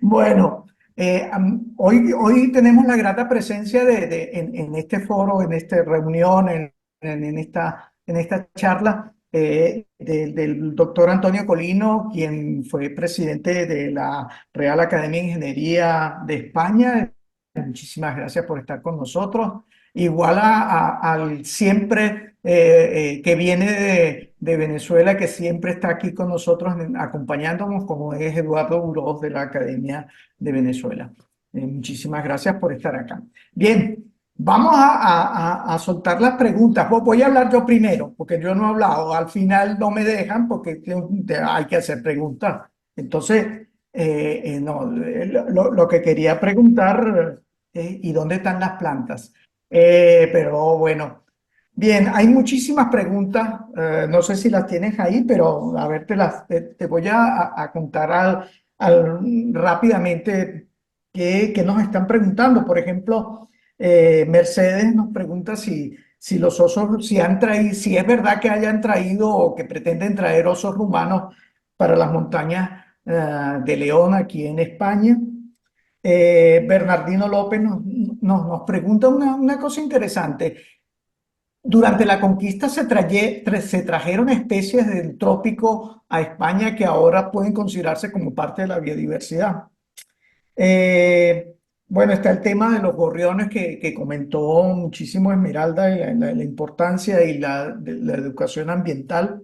Bueno, hoy tenemos la grata presencia en este foro, en esta reunión, en esta charla del doctor Antonio Colino, quien fue presidente de la Real Academia de Ingeniería de España. Muchísimas gracias por estar con nosotros. Igual al siempre que viene de Venezuela, que siempre está aquí con nosotros acompañándonos, como es Eduardo Uroz de la Academia de Venezuela. Muchísimas gracias por estar acá. Bien, vamos a soltar las preguntas. Voy a hablar yo primero, porque yo no he hablado. Al final no me dejan porque hay que hacer preguntas. Entonces, no, lo que quería preguntar, ¿y dónde están las plantas? Pero bueno, bien, hay muchísimas preguntas, no sé si las tienes ahí, pero a ver, te voy a contar rápidamente qué nos están preguntando. Por ejemplo, Mercedes nos pregunta si los osos, si es verdad que hayan traído o que pretenden traer osos rumanos para las montañas de León aquí en España. Bernardino López nos pregunta una cosa interesante. Durante la conquista se trajeron especies del trópico a España que ahora pueden considerarse como parte de la biodiversidad. Eh, bueno, está el tema de los gorriones que comentó muchísimo Esmeralda, y la importancia y de la educación ambiental.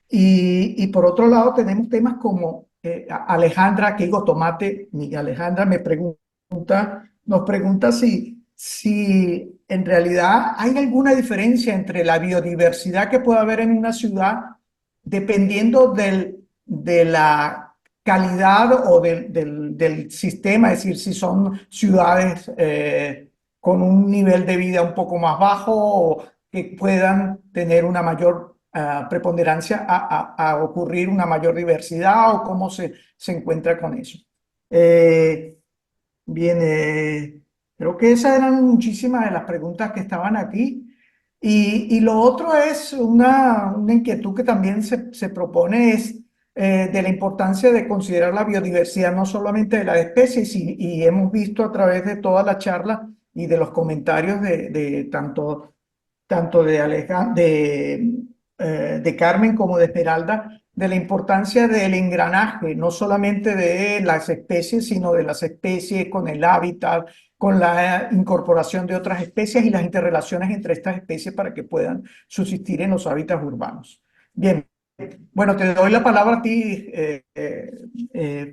Y por otro lado tenemos temas como Alejandra, que digo tomate, mi Alejandra nos pregunta si en realidad hay alguna diferencia entre la biodiversidad que puede haber en una ciudad dependiendo de la calidad o del sistema, es decir, si son ciudades con un nivel de vida un poco más bajo o que puedan tener una mayor preponderancia a ocurrir una mayor diversidad o cómo se encuentra con eso. Eh, Bien, creo que esas eran muchísimas de las preguntas que estaban aquí. Y lo otro es una inquietud que también se propone es de la importancia de considerar la biodiversidad no solamente de las especies, y hemos visto a través de toda la charla y de los comentarios de tanto de Carmen como de Esmeralda, de la importancia del engranaje, no solamente de las especies, sino de las especies con el hábitat, con la incorporación de otras especies y las interrelaciones entre estas especies para que puedan subsistir en los hábitats urbanos. Bien, bueno, te doy la palabra a ti,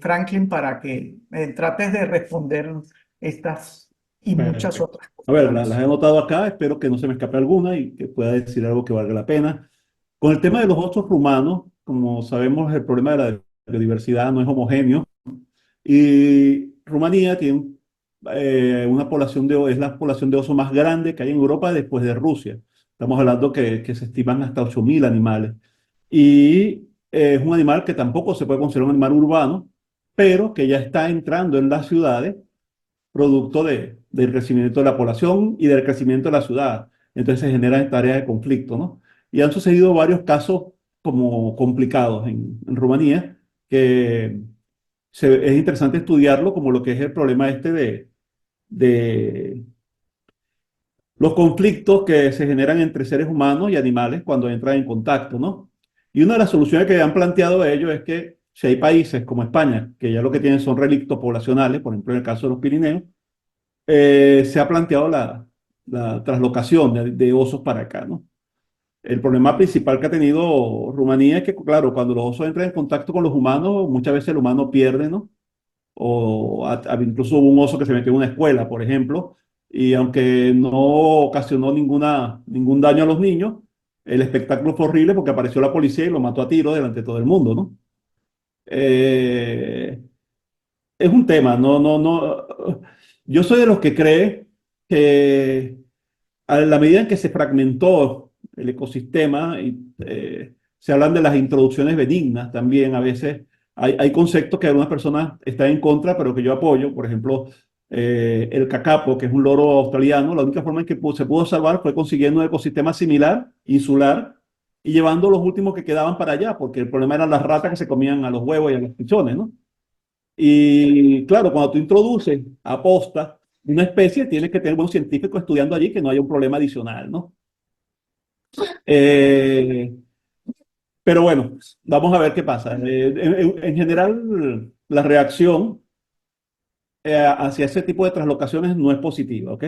Franklin, para que trates de responder estas y muchas Perfecto. otras A ver, las he cuestiones. anotado acá, espero que no se me escape alguna y que pueda decir algo que valga la pena. Con el tema de los osos rumanos, como sabemos, el problema de la biodiversidad no es homogéneo y Rumanía tiene una población es la población de osos más grande que hay en Europa después de Rusia. Estamos hablando que se estiman hasta 8.000 animales. Y es un animal que tampoco se puede considerar un animal urbano, pero que ya está entrando en las ciudades producto del crecimiento de la población y del crecimiento de la ciudad. Entonces se generan tareas de conflicto, ¿no? Y han sucedido varios casos como complicados en Rumanía, que es interesante estudiarlo como lo que es el problema este de los conflictos que se generan entre seres humanos y animales cuando entran en contacto, ¿no? Y una de las soluciones que han planteado ellos es que si hay países como España, que ya lo que tienen son relictos poblacionales, por ejemplo en el caso de los Pirineos, se ha planteado la traslocación de osos para acá, ¿no? El problema principal que ha tenido Rumanía es que, claro, cuando los osos entran en contacto con los humanos, muchas veces el humano pierde, ¿no? O incluso hubo un oso que se metió en una escuela, por ejemplo, y aunque no ocasionó ningún daño a los niños, el espectáculo fue horrible porque apareció la policía y lo mató a tiro delante de todo el mundo, ¿no? Eh, es un tema, no, no, no. Yo soy de los que cree que a la medida en que se fragmentó el ecosistema, y, se hablan de las introducciones benignas también, a veces hay conceptos que algunas personas están en contra, pero que yo apoyo, por ejemplo, el cacapo, que es un loro australiano, la única forma en que se pudo salvar fue consiguiendo un ecosistema similar, insular, y llevando los últimos que quedaban para allá, porque el problema eran las ratas que se comían a los huevos y a los pichones, ¿no? Y claro, cuando tú introduces aposta una especie, tienes que tener buenos científicos estudiando allí que no haya un problema adicional, ¿no? Eh, pero bueno, vamos a ver qué pasa. En general, la reacción hacia ese tipo de translocaciones no es positiva, ¿ok?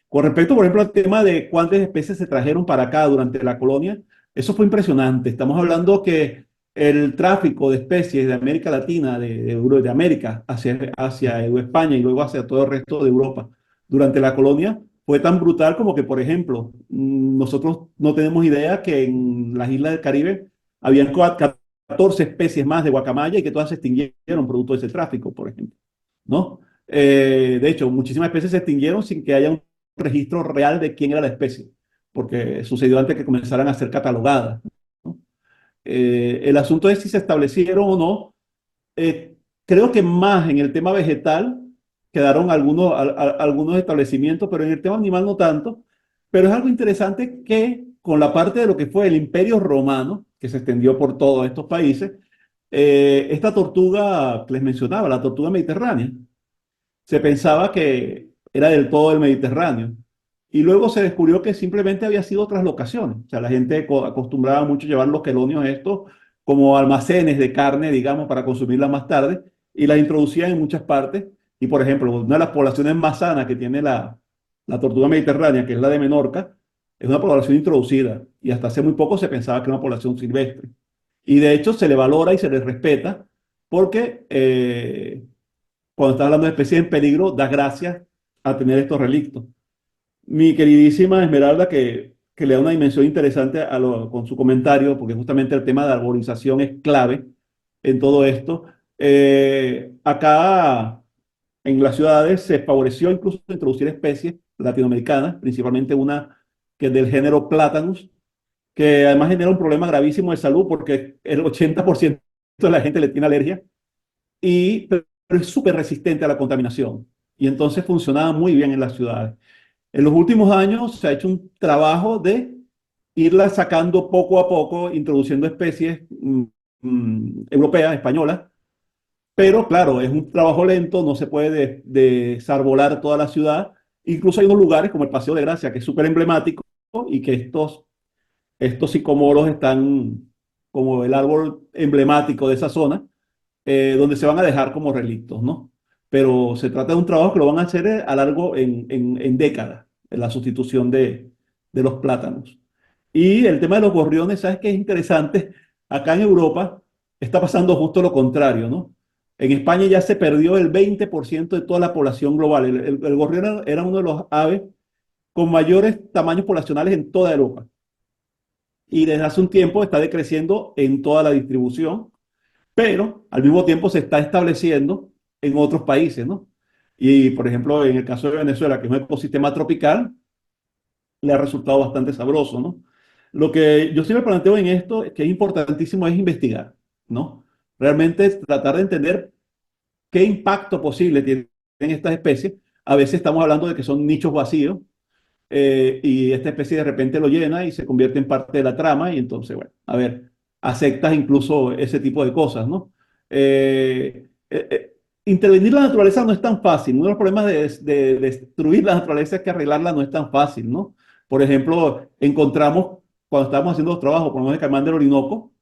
Con respecto, por ejemplo, al tema de cuántas especies se trajeron para acá durante la colonia, eso fue impresionante. Estamos hablando que el tráfico de especies de América Latina, de América hacia España y luego hacia todo el resto de Europa durante la colonia fue tan brutal como que, por ejemplo, nosotros no tenemos idea que en las islas del Caribe habían 14 especies más de guacamaya y que todas se extinguieron producto de ese tráfico, por ejemplo, ¿no? De hecho, muchísimas especies se extinguieron sin que haya un registro real de quién era la especie, porque sucedió antes que comenzaran a ser catalogadas, ¿no? El asunto es si se establecieron o no. Creo que más en el tema vegetal quedaron algunos establecimientos, pero en el tema animal no tanto. Pero es algo interesante que con la parte de lo que fue el Imperio Romano, que se extendió por todos estos países, esta tortuga que les mencionaba, la tortuga mediterránea, se pensaba que era del todo el Mediterráneo. Y luego se descubrió que simplemente había sido otras locaciones. O sea, la gente acostumbraba mucho llevar los quelonios estos como almacenes de carne, digamos, para consumirla más tarde, y las introducían en muchas partes. Y, por ejemplo, una de las poblaciones más sanas que tiene la tortuga mediterránea, que es la de Menorca, es una población introducida. Y hasta hace muy poco se pensaba que era una población silvestre. Y de hecho se le valora y se le respeta porque cuando estás hablando de especies en peligro, das gracias a tener estos relictos. Mi queridísima Esmeralda, que le da una dimensión interesante con su comentario, porque justamente el tema de arborización es clave en todo esto. Acá en las ciudades se favoreció incluso introducir especies latinoamericanas, principalmente una que es del género Platanus, que además genera un problema gravísimo de salud porque el 80% de la gente le tiene alergia pero es súper resistente a la contaminación. Y entonces funcionaba muy bien en las ciudades. En los últimos años se ha hecho un trabajo de irla sacando poco a poco, introduciendo especies europeas, españolas, pero claro, es un trabajo lento, no se puede desarbolar toda la ciudad. Incluso hay unos lugares como el Paseo de Gracia, que es súper emblemático y que estos sicomoros están como el árbol emblemático de esa zona donde se van a dejar como relictos, ¿no? Pero se trata de un trabajo que lo van a hacer a largo en décadas, en la sustitución de los plátanos. Y el tema de los gorriones, ¿sabes qué es interesante? Acá en Europa está pasando justo lo contrario, ¿no? En España ya se perdió el 20% de toda la población global. El gorrión era uno de los aves con mayores tamaños poblacionales en toda Europa. Y desde hace un tiempo está decreciendo en toda la distribución, pero al mismo tiempo se está estableciendo en otros países, ¿no? Y, por ejemplo, en el caso de Venezuela, que es un ecosistema tropical, le ha resultado bastante sabroso, ¿no? Lo que yo siempre planteo en esto, que es importantísimo, es investigar, ¿no? Realmente es tratar de entender qué impacto posible tienen estas especies. A veces estamos hablando de que son nichos vacíos, y esta especie de repente lo llena y se convierte en parte de la trama y entonces, bueno, a ver, aceptas incluso ese tipo de cosas, ¿no? Intervenir la naturaleza no es tan fácil. Uno de los problemas de destruir la naturaleza es que arreglarla no es tan fácil, ¿no? Por ejemplo, encontramos, cuando estábamos haciendo los trabajos, por lo menos el caimán del Orinoco,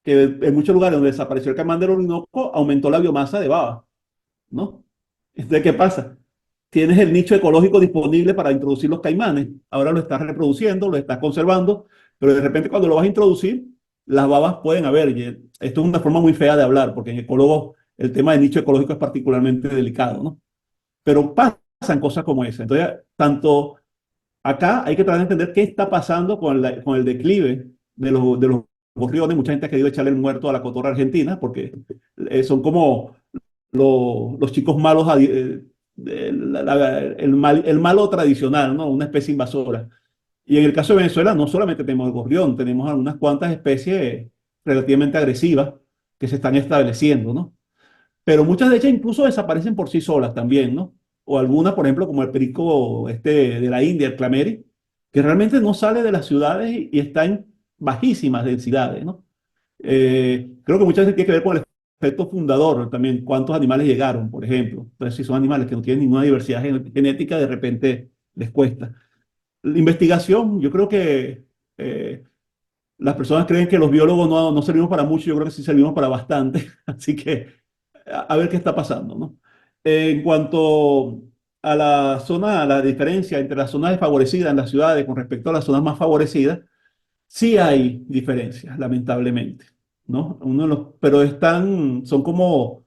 que en muchos lugares donde desapareció el caimán del Orinoco, aumentó la biomasa de baba, ¿no? Entonces, ¿qué pasa? Tienes el nicho ecológico disponible para introducir los caimanes. Ahora lo estás reproduciendo, lo estás conservando, pero de repente cuando lo vas a introducir, las babas pueden haber. Y esto es una forma muy fea de hablar, porque en ecólogos el tema del nicho ecológico es particularmente delicado, ¿no? Pero pasan cosas como esa. Entonces, tanto acá hay que tratar de entender qué está pasando con el declive de los gorriones. Mucha gente ha querido echarle el muerto a la cotorra argentina, porque son como los chicos malos, el malo tradicional, ¿no? Una especie invasora. Y en el caso de Venezuela, no solamente tenemos el gorrión, tenemos algunas cuantas especies relativamente agresivas que se están estableciendo, ¿no? Pero muchas de ellas incluso desaparecen por sí solas también, ¿no? O algunas, por ejemplo, como el perico este de la India, el clameri, que realmente no sale de las ciudades y está en bajísimas densidades, ¿no? Creo que muchas veces tiene que ver con el efecto fundador también, cuántos animales llegaron, por ejemplo. Entonces, si son animales que no tienen ninguna diversidad genética, de repente les cuesta. La investigación, yo creo que las personas creen que los biólogos no servimos para mucho, yo creo que sí servimos para bastante, así que a ver qué está pasando, ¿no? En cuanto a la zona, a la diferencia entre las zonas desfavorecidas en las ciudades con respecto a las zonas más favorecidas, sí hay diferencias, lamentablemente, ¿no? Pero son como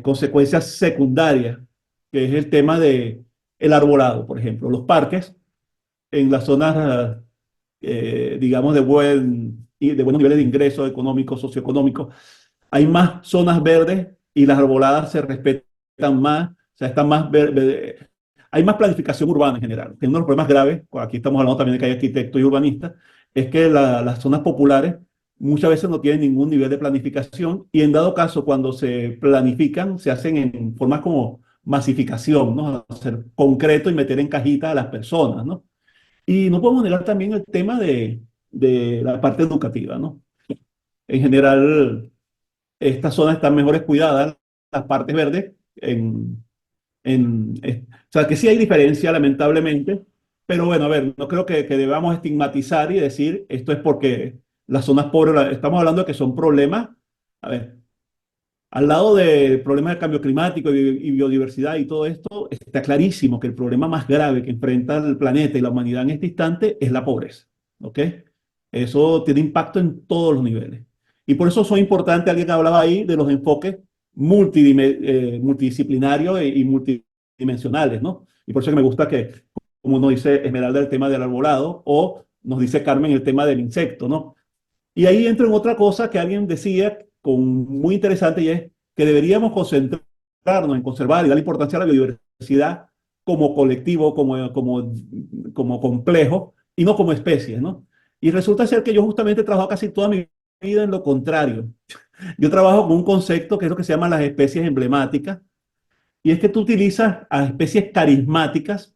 consecuencias secundarias, que es el tema de el arbolado, por ejemplo. Los parques en las zonas, digamos, de buenos niveles de ingreso económico, socioeconómico, hay más zonas verdes y las arboladas se respetan más, o sea, están más hay más planificación urbana en general. Que uno de los problemas graves, aquí estamos hablando también de que hay arquitectos y urbanistas, es que las zonas populares muchas veces no tienen ningún nivel de planificación y en dado caso cuando se planifican se hacen en formas como masificación, ¿no? Hacer concreto y meter en cajita a las personas, ¿no? Y no podemos negar también el tema de la parte educativa, ¿no? En general, estas zonas están mejores cuidadas, las partes verdes, o sea, que sí hay diferencia, lamentablemente, pero bueno, a ver, no creo que debamos estigmatizar y decir esto es porque las zonas pobres, estamos hablando de que son problemas, a ver, al lado del problema del cambio climático y biodiversidad y todo esto, está clarísimo que el problema más grave que enfrenta el planeta y la humanidad en este instante es la pobreza, ¿ok? Eso tiene impacto en todos los niveles. Y por eso son importantes, alguien hablaba ahí de los enfoques multidisciplinarios y multidimensionales, ¿no? Y por eso que me gusta que, como nos dice Esmeralda, el tema del arbolado, o nos dice Carmen el tema del insecto, ¿no? Y ahí entra en otra cosa que alguien decía muy interesante y es que deberíamos concentrarnos en conservar y dar importancia a la biodiversidad como colectivo, como complejo y no como especies, ¿no? Y resulta ser que yo justamente he trabajado casi toda mi vida en lo contrario. Yo trabajo con un concepto que es lo que se llama las especies emblemáticas y es que tú utilizas a especies carismáticas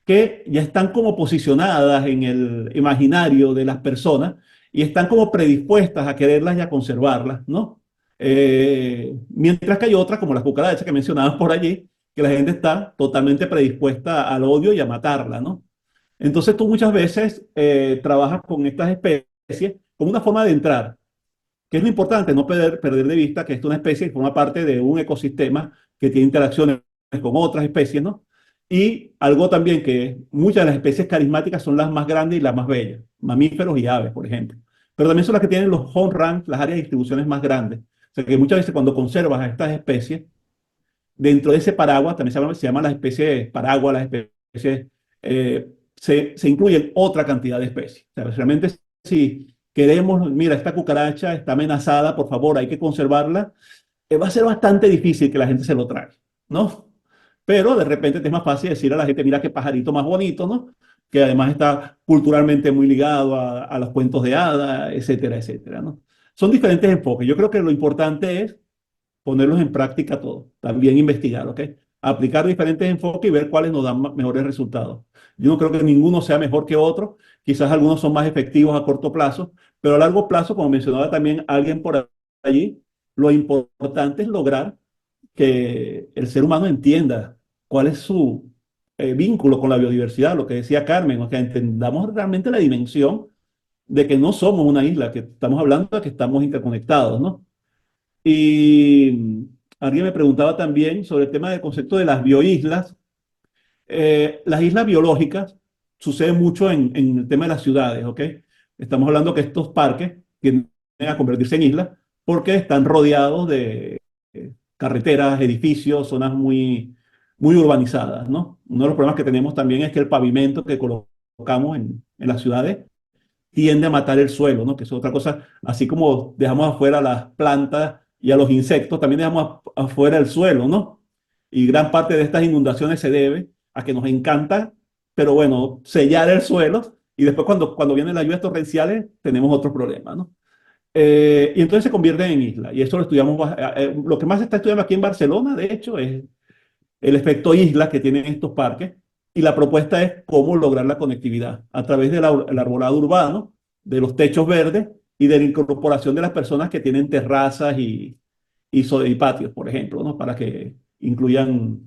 que ya están como posicionadas en el imaginario de las personas y están como predispuestas a quererlas y a conservarlas, ¿no? Mientras que hay otras, como las cucarachas que mencionabas por allí, que la gente está totalmente predispuesta al odio y a matarla, ¿no? Entonces tú muchas veces trabajas con estas especies como una forma de entrar, que es lo importante, no perder de vista que esto es una especie que forma parte de un ecosistema que tiene interacciones con otras especies, ¿no? Y algo también que muchas de las especies carismáticas son las más grandes y las más bellas, mamíferos y aves, por ejemplo. Pero también son las que tienen los home runs, las áreas de distribuciones más grandes. O sea que muchas veces cuando conservas a estas especies, dentro de ese paraguas, también se llaman las especies paraguas, las especies, se incluyen otra cantidad de especies. O sea, realmente si queremos, mira, esta cucaracha está amenazada, por favor, hay que conservarla, va a ser bastante difícil que la gente se lo trague, ¿no? Pero de repente es más fácil decir a la gente, mira qué pajarito más bonito, ¿no? Que además está culturalmente muy ligado a los cuentos de hadas, etcétera, etcétera, ¿no? Son diferentes enfoques. Yo creo que lo importante es ponerlos en práctica todos, también investigar, ¿ok? Aplicar diferentes enfoques y ver cuáles nos dan mejores resultados. Yo no creo que ninguno sea mejor que otro, quizás algunos son más efectivos a corto plazo, pero a largo plazo, como mencionaba también alguien por allí, lo importante es lograr que el ser humano entienda cuál es su vínculo con la biodiversidad, lo que decía Carmen, o que entendamos realmente la dimensión de que no somos una isla, que estamos hablando de que estamos interconectados, ¿no? Y alguien me preguntaba también sobre el tema del concepto de las bioislas. Las islas biológicas sucede mucho en el tema de las ciudades, ¿ok? Estamos hablando que estos parques tienden a convertirse en islas porque están rodeados de carreteras, edificios, zonas muy urbanizadas, ¿no? Uno de los problemas que tenemos también es que el pavimento que colocamos en las ciudades tiende a matar el suelo, ¿no? Que es otra cosa, así como dejamos afuera las plantas y a los insectos, también dejamos afuera el suelo, ¿no? Y gran parte de estas inundaciones se debe a que nos encanta, pero bueno, sellar el suelo y después cuando vienen las lluvias torrenciales tenemos otro problema, ¿no? Y entonces se convierten en isla. Y eso lo estudiamos, lo que más se está estudiando aquí en Barcelona, de hecho, es el efecto isla que tienen estos parques. Y la propuesta es cómo lograr la conectividad a través del arbolado urbano, de los techos verdes y de la incorporación de las personas que tienen terrazas y patios, por ejemplo, ¿no? Para que incluyan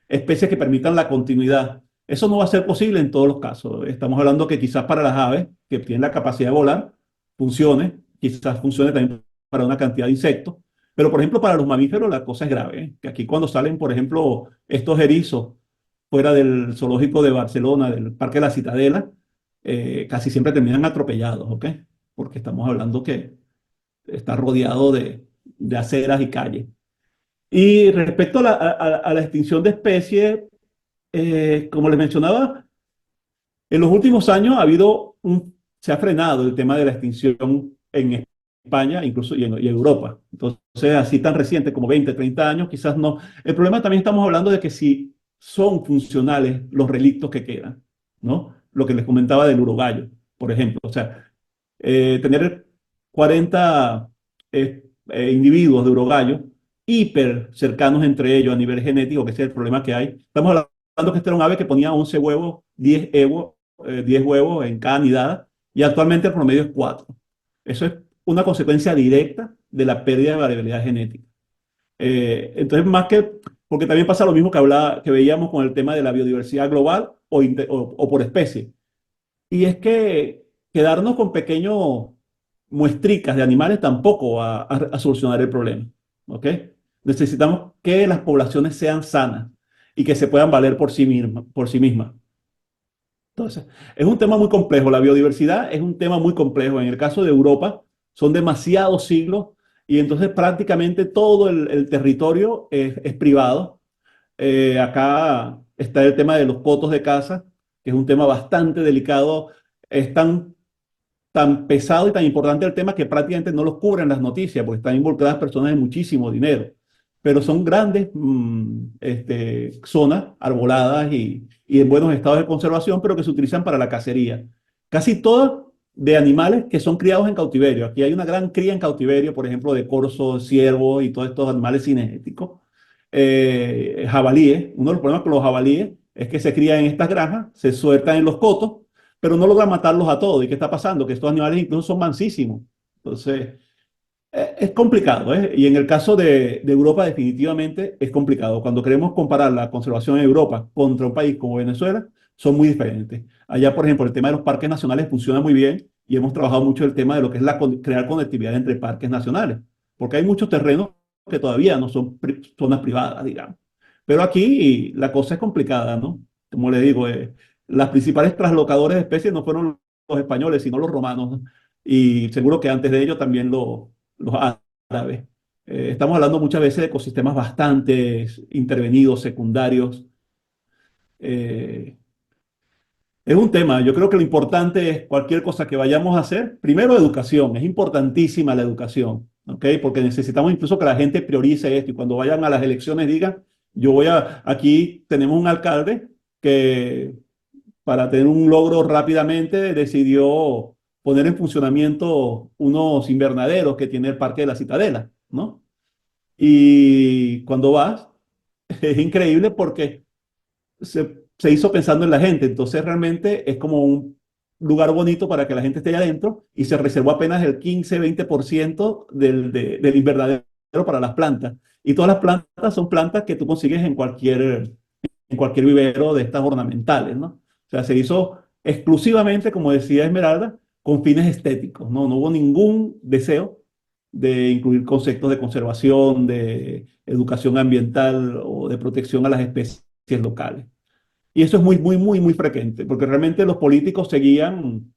especies que permitan la continuidad. Eso no va a ser posible en todos los casos. Estamos hablando que quizás para las aves que tienen la capacidad de volar funcione, quizás funcione también para una cantidad de insectos, pero por ejemplo para los mamíferos la cosa es grave, ¿eh? Que aquí cuando salen, por ejemplo, estos erizos fuera del zoológico de Barcelona, del Parque de la Citadela, casi siempre terminan atropellados, ¿ok? Porque estamos hablando que está rodeado de aceras y calles. Y respecto a la extinción de especies, como les mencionaba, en los últimos años se ha frenado el tema de la extinción en España, incluso y en Europa. Entonces, así tan reciente como 20, 30 años, quizás no. El problema también estamos hablando de que si son funcionales los relictos que quedan, ¿no? Lo que les comentaba del urogallo, por ejemplo. O sea, tener 40 individuos de urogallo hiper cercanos entre ellos a nivel genético, que ese es el problema que hay. Estamos hablando que este era un ave que ponía 11 huevos, 10 huevos en cada nidada, y actualmente el promedio es 4. Eso es una consecuencia directa de la pérdida de variabilidad genética. Entonces, más que, porque también pasa lo mismo que veíamos con el tema de la biodiversidad global o por especie. Y es que quedarnos con pequeños muestricas de animales tampoco va a solucionar el problema. ¿Ok? Necesitamos que las poblaciones sean sanas y que se puedan valer por sí mismas. Entonces, es un tema muy complejo. La biodiversidad es un tema muy complejo. En el caso de Europa, son demasiados siglos y entonces prácticamente todo el territorio es privado. Acá está el tema de los cotos de caza, que es un tema bastante delicado. Es tan pesado y tan importante el tema que prácticamente no los cubren las noticias, porque están involucradas personas de muchísimo dinero. Pero son grandes zonas arboladas y en buenos estados de conservación, pero que se utilizan para la cacería. Casi todas de animales que son criados en cautiverio. Aquí hay una gran cría en cautiverio, por ejemplo, de corzos, ciervos y todos estos animales cinegéticos. Jabalíes. Uno de los problemas con los jabalíes es que se crían en estas granjas, se sueltan en los cotos, pero no logran matarlos a todos. ¿Y qué está pasando? Que estos animales incluso son mansísimos. Entonces, es complicado, ¿eh? Y en el caso de Europa definitivamente es complicado. Cuando queremos comparar la conservación en Europa contra un país como Venezuela, son muy diferentes. Allá, por ejemplo, el tema de los parques nacionales funciona muy bien y hemos trabajado mucho el tema de lo que es crear conectividad entre parques nacionales, porque hay muchos terrenos que todavía no son zonas privadas, digamos. Pero aquí la cosa es complicada, ¿no? Como le digo, las principales traslocadores de especies no fueron los españoles, sino los romanos, ¿no? Y seguro que antes de ello también los árabes. Estamos hablando muchas veces de ecosistemas bastante intervenidos, secundarios. Eh, es un tema, yo creo que lo importante es cualquier cosa que vayamos a hacer, primero educación, es importantísima la educación, ¿ok? Porque necesitamos incluso que la gente priorice esto y cuando vayan a las elecciones digan, aquí tenemos un alcalde que para tener un logro rápidamente decidió poner en funcionamiento unos invernaderos que tiene el Parque de la Citadela, ¿no? Y cuando vas, es increíble porque se hizo pensando en la gente, entonces realmente es como un lugar bonito para que la gente esté adentro y se reservó apenas el 15-20% del invernadero para las plantas. Y todas las plantas son plantas que tú consigues en cualquier vivero de estas ornamentales, ¿no? O sea, se hizo exclusivamente, como decía Esmeralda, con fines estéticos, ¿no? No hubo ningún deseo de incluir conceptos de conservación, de educación ambiental o de protección a las especies locales. Y eso es muy, muy, muy, muy frecuente, porque realmente los políticos se guían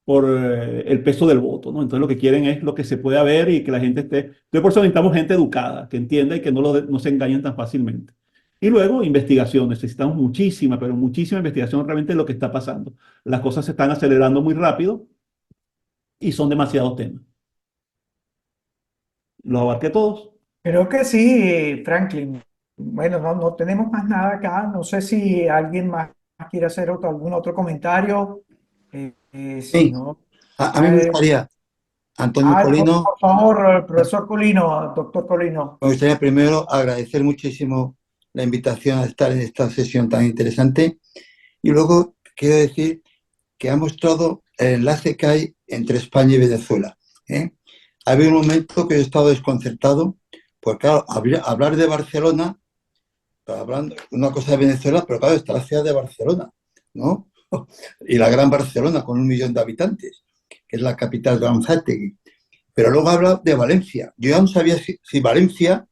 por el peso del voto, ¿no? Entonces lo que quieren es lo que se pueda ver y que la gente esté. Entonces por eso necesitamos gente educada, que entienda y que no se engañen tan fácilmente. Y luego investigación, necesitamos muchísima, pero muchísima investigación realmente de lo que está pasando. Las cosas se están acelerando muy rápido y son demasiados temas. ¿Los abarqué todos? Creo que sí, Franklin. Bueno, no tenemos más nada acá. No sé si alguien más quiere hacer algún otro comentario. Si Sí, no, a mí me eh, gustaría, Antonio Colino, por favor, profesor Colino, doctor Colino. me gustaría primero agradecer muchísimo la invitación a estar en esta sesión tan interesante y luego quiero decir que ha mostrado el enlace que hay entre España y Venezuela. ¿eh? Ha habido un momento que yo he estado desconcertado, pues claro, hablar de Barcelona, pero hablando una cosa de Venezuela, pero claro, está la ciudad de Barcelona, ¿no? Y la gran Barcelona con 1 millón de habitantes, que es la capital de Anzoátegui. Pero luego habla de Valencia. Yo ya no sabía si Valencia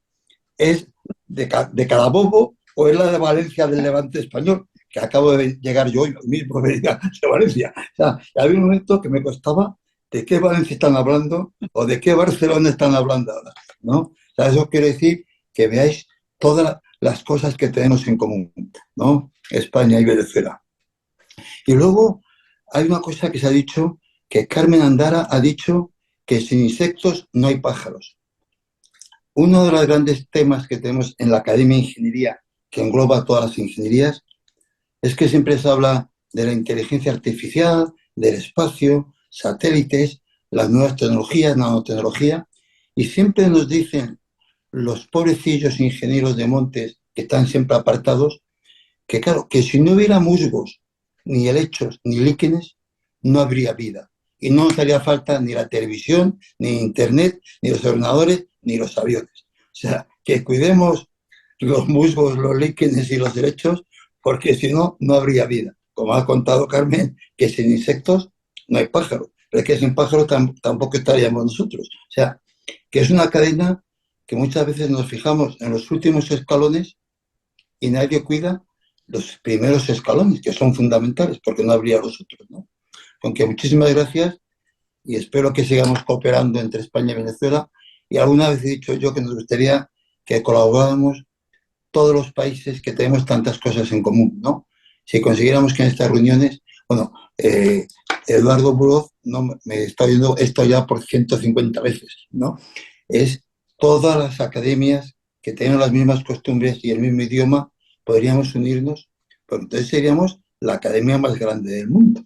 es de Carabobo o es la de Valencia del Levante español, que acabo de llegar yo hoy mismo de Valencia. O sea, había un momento que me costaba de qué Valencia están hablando o de qué Barcelona están hablando ahora, ¿no? O sea, eso quiere decir que veáis todas las cosas que tenemos en común, ¿no? España y Venezuela. Y luego hay una cosa que se ha dicho, que Carmen Andara ha dicho que sin insectos no hay pájaros. Uno de los grandes temas que tenemos en la Academia de Ingeniería, que engloba todas las ingenierías, es que siempre se habla de la inteligencia artificial, del espacio, satélites, las nuevas tecnologías, nanotecnología, y siempre nos dicen los pobrecillos ingenieros de montes que están siempre apartados, que claro, que si no hubiera musgos, ni helechos, ni líquenes, no habría vida. Y no nos haría falta ni la televisión, ni internet, ni los ordenadores, ni los aviones. O sea, que cuidemos los musgos, los líquenes y los helechos, porque si no, no habría vida. Como ha contado Carmen, que sin insectos no hay pájaros. Pero es que sin pájaros tampoco estaríamos nosotros. O sea, que es una cadena que muchas veces nos fijamos en los últimos escalones y nadie cuida los primeros escalones, que son fundamentales, porque no habría los otros, ¿no? Aunque muchísimas gracias y espero que sigamos cooperando entre España y Venezuela. Y alguna vez he dicho yo que nos gustaría que colaboráramos todos los países que tenemos tantas cosas en común, ¿no? Si consiguiéramos que en estas reuniones, bueno, Eduardo Buroz no, me está oyendo esto ya por 150 veces, ¿no? Es todas las academias que tienen las mismas costumbres y el mismo idioma, podríamos unirnos, porque entonces seríamos la academia más grande del mundo,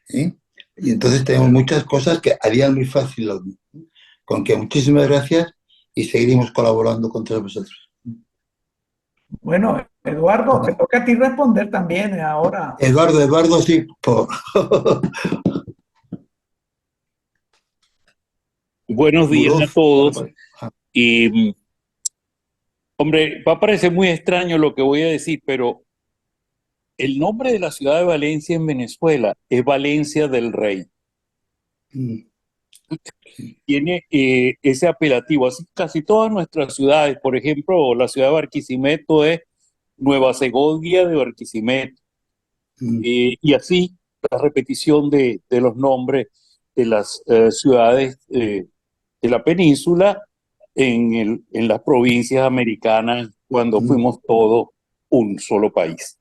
¿eh? Y entonces tenemos muchas cosas que harían muy fácil lo mismo. Con que muchísimas gracias y seguiremos colaborando con todos vosotros. Bueno, Eduardo, te toca a ti responder también ahora. Eduardo, sí, por... Buenos días a Burov. todos. Y, hombre, va a parecer muy extraño lo que voy a decir, pero el nombre de la ciudad de Valencia en Venezuela es Valencia del Rey. Tiene ese apelativo. Así casi todas nuestras ciudades, por ejemplo, la ciudad de Barquisimeto es Nueva Segovia de Barquisimeto. Y así la repetición de los nombres de las ciudades de la península en las provincias americanas cuando fuimos todos un solo país.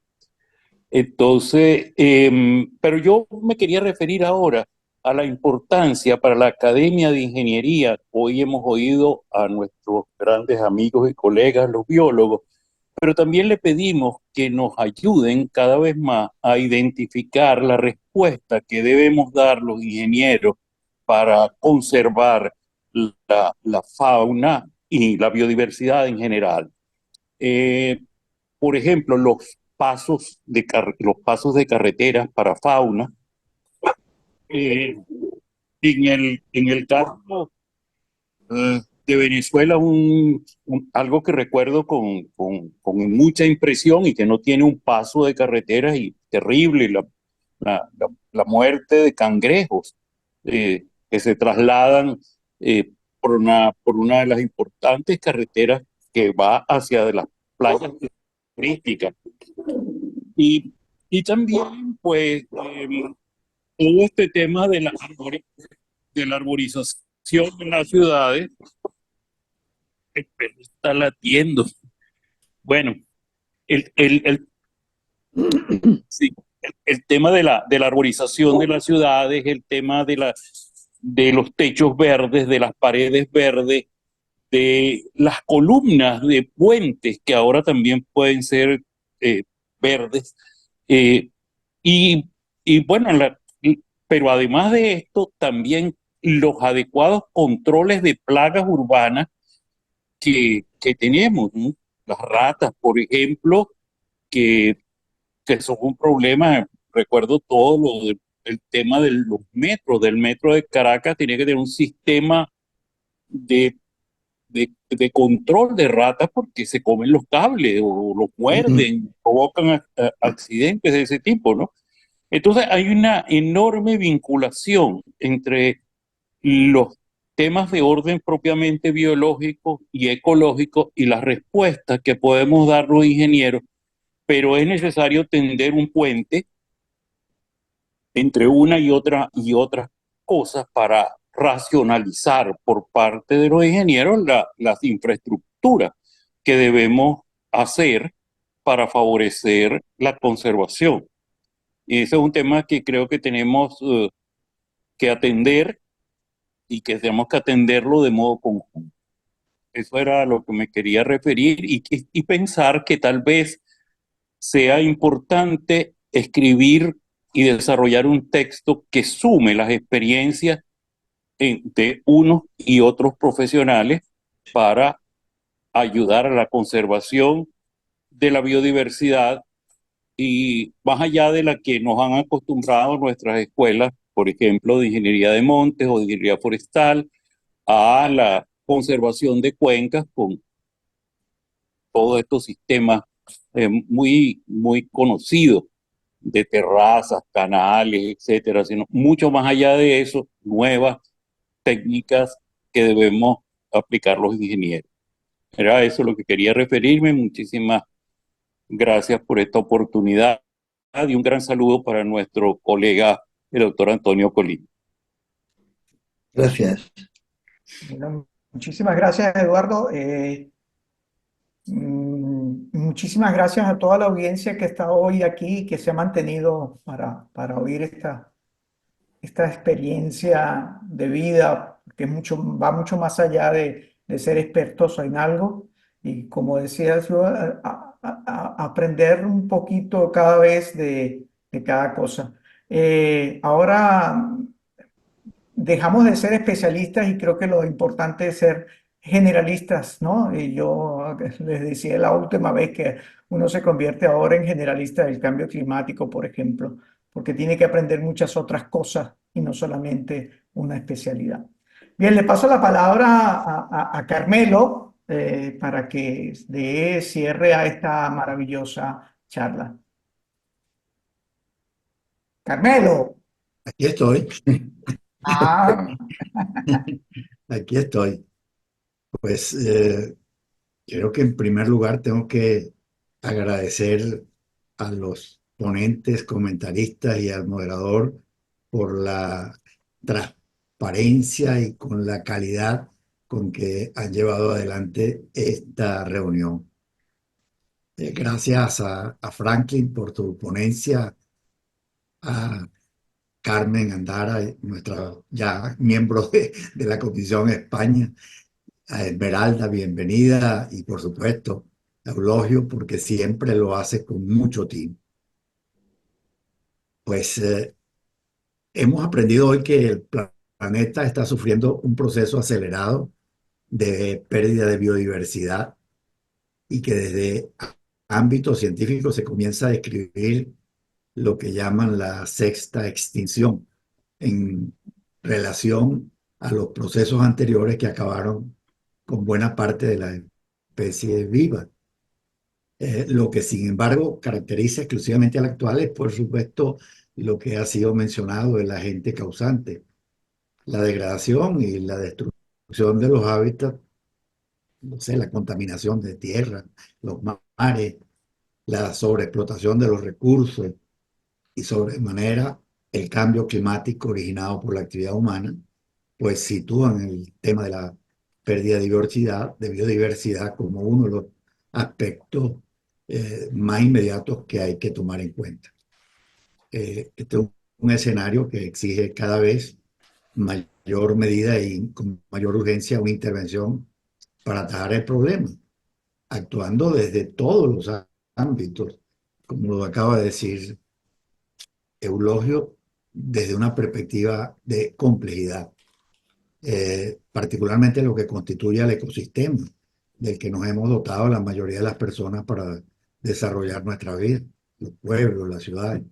Entonces, pero yo me quería referir ahora a la importancia para la Academia de Ingeniería. Hoy hemos oído a nuestros grandes amigos y colegas, los biólogos, pero también le pedimos que nos ayuden cada vez más a identificar la respuesta que debemos dar los ingenieros para conservar la fauna y la biodiversidad en general. Eh, por ejemplo, los pasos de carreteras para fauna. Eh, en el caso de Venezuela, algo que recuerdo con mucha impresión y que no tiene un paso de carreteras y terrible, la muerte de cangrejos que se trasladan por una de las importantes carreteras que va hacia de las playas turísticas. Y, y también, pues, todo este tema de la arborización en las ciudades, el perro está latiendo. Bueno, sí, el tema de la arborización de las ciudades, el tema de los techos verdes, de las paredes verdes, de las columnas de puentes que ahora también pueden ser verdes. eh, y, y bueno, pero además de esto, también los adecuados controles de plagas urbanas que tenemos, ¿no? Las ratas, por ejemplo, que son un problema. Recuerdo todo lo del el tema de los metros, del metro de Caracas, tiene que tener un sistema de, de control de ratas porque se comen los cables o los muerden, provocan accidentes de ese tipo, ¿no? Entonces hay una enorme vinculación entre los temas de orden propiamente biológico y ecológico y las respuestas que podemos dar los ingenieros, pero es necesario tender un puente entre una y otras cosas para racionalizar por parte de los ingenieros las infraestructuras que debemos hacer para favorecer la conservación. Y ese es un tema que creo que tenemos que atender y que tenemos que atenderlo de modo conjunto. Eso era a lo que me quería referir y pensar que tal vez sea importante escribir y desarrollar un texto que sume las experiencias de unos y otros profesionales para ayudar a la conservación de la biodiversidad y más allá de la que nos han acostumbrado nuestras escuelas, por ejemplo, de ingeniería de montes o de ingeniería forestal, a la conservación de cuencas con todos estos sistemas muy conocidos de terrazas, canales, etcétera, sino mucho más allá de eso, nuevas técnicas que debemos aplicar los ingenieros. Era eso lo que quería referirme. Muchísimas gracias por esta oportunidad y un gran saludo para nuestro colega, el doctor Antonio Colín. Gracias. Bueno, muchísimas gracias, Eduardo. Muchísimas gracias a toda la audiencia que está hoy aquí y que se ha mantenido para oír esta experiencia de vida, que va mucho más allá de ser expertos en algo. Y como decías, yo, aprender un poquito cada vez de cada cosa. Ahora dejamos de ser especialistas y creo que lo importante es ser generalistas, ¿no? Y yo les decía la última vez que uno se convierte ahora en generalista del cambio climático, por ejemplo, porque tiene que aprender muchas otras cosas y no solamente una especialidad. Bien, le paso la palabra a Carmelo para que dé cierre a esta maravillosa charla. Carmelo. Aquí estoy, Ah, aquí estoy. Pues creo que en primer lugar tengo que agradecer a los ponentes, comentaristas y al moderador por la transparencia y con la calidad con que han llevado adelante esta reunión. Gracias a Franklin por tu ponencia, a Carmen Andara, nuestra ya miembro de la Comisión España, a Esmeralda, bienvenida, y por supuesto a Eulogio, porque siempre lo hace con mucho tino. Pues hemos aprendido hoy que el planeta está sufriendo un proceso acelerado de pérdida de biodiversidad y que desde ámbitos científicos se comienza a describir lo que llaman la sexta extinción en relación a los procesos anteriores que acabaron con buena parte de la especie viva. Lo que sin embargo caracteriza exclusivamente al actual es por supuesto lo que ha sido mencionado el agente causante, la degradación y la destrucción de los hábitats, no sé, la contaminación de tierra, los mares, la sobreexplotación de los recursos y sobremanera el cambio climático originado por la actividad humana, pues sitúan el tema de la pérdida de biodiversidad como uno de los aspectos más inmediatos que hay que tomar en cuenta. Este es un escenario que exige cada vez mayor medida y con mayor urgencia una intervención para atajar el problema, actuando desde todos los ámbitos, como lo acaba de decir Eulogio, desde una perspectiva de complejidad, particularmente lo que constituye al ecosistema del que nos hemos dotado la mayoría de las personas para desarrollar nuestra vida, los pueblos, las ciudades.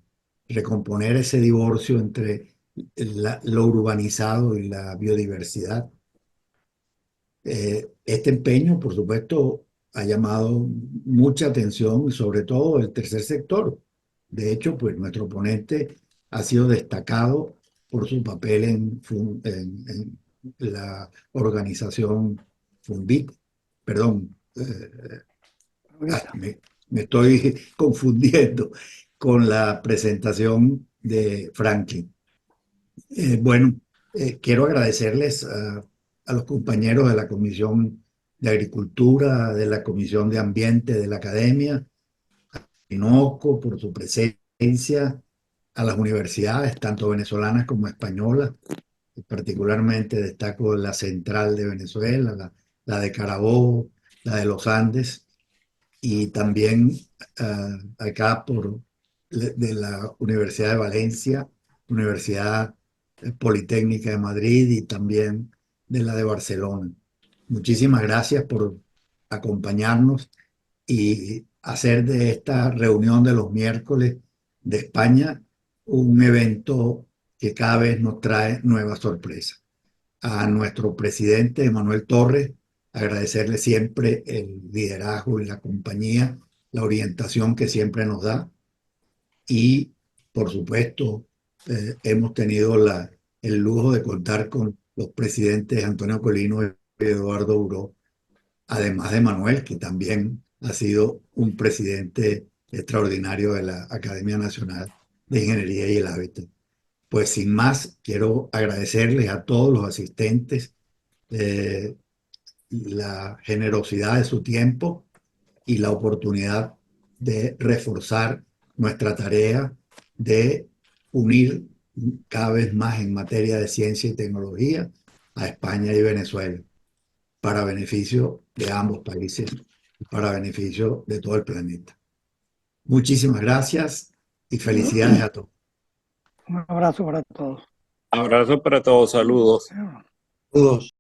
recomponer ese divorcio entre lo urbanizado y la biodiversidad. Este empeño, por supuesto, ha llamado mucha atención, sobre todo el tercer sector. De hecho, pues nuestro ponente ha sido destacado por su papel en la organización FUNVIC. Perdón, me estoy confundiendo con la presentación de Franklin. Bueno, quiero agradecerles a los compañeros de la Comisión de Agricultura, de la Comisión de Ambiente de la Academia, a Tinoco por su presencia, a las universidades, tanto venezolanas como españolas. Particularmente destaco la Central de Venezuela, la de Carabobo, la de los Andes, y también acá de la Universidad de Valencia, Universidad Politécnica de Madrid y también de la de Barcelona. Muchísimas gracias por acompañarnos y hacer de esta reunión de los miércoles de España un evento que cada vez nos trae nuevas sorpresas. A nuestro presidente Manuel Torres, agradecerle siempre el liderazgo y la compañía, la orientación que siempre nos da. Y, por supuesto, hemos tenido el lujo de contar con los presidentes Antonio Colino y Eduardo Buró, además de Manuel, que también ha sido un presidente extraordinario de la Academia Nacional de Ingeniería y el Hábitat. Pues sin más, quiero agradecerles a todos los asistentes la generosidad de su tiempo y la oportunidad de reforzar nuestra tarea de unir cada vez más en materia de ciencia y tecnología a España y Venezuela, para beneficio de ambos países y para beneficio de todo el planeta. Muchísimas gracias y felicidades a todos. Un abrazo para todos. Abrazo para todos, saludos. Todos.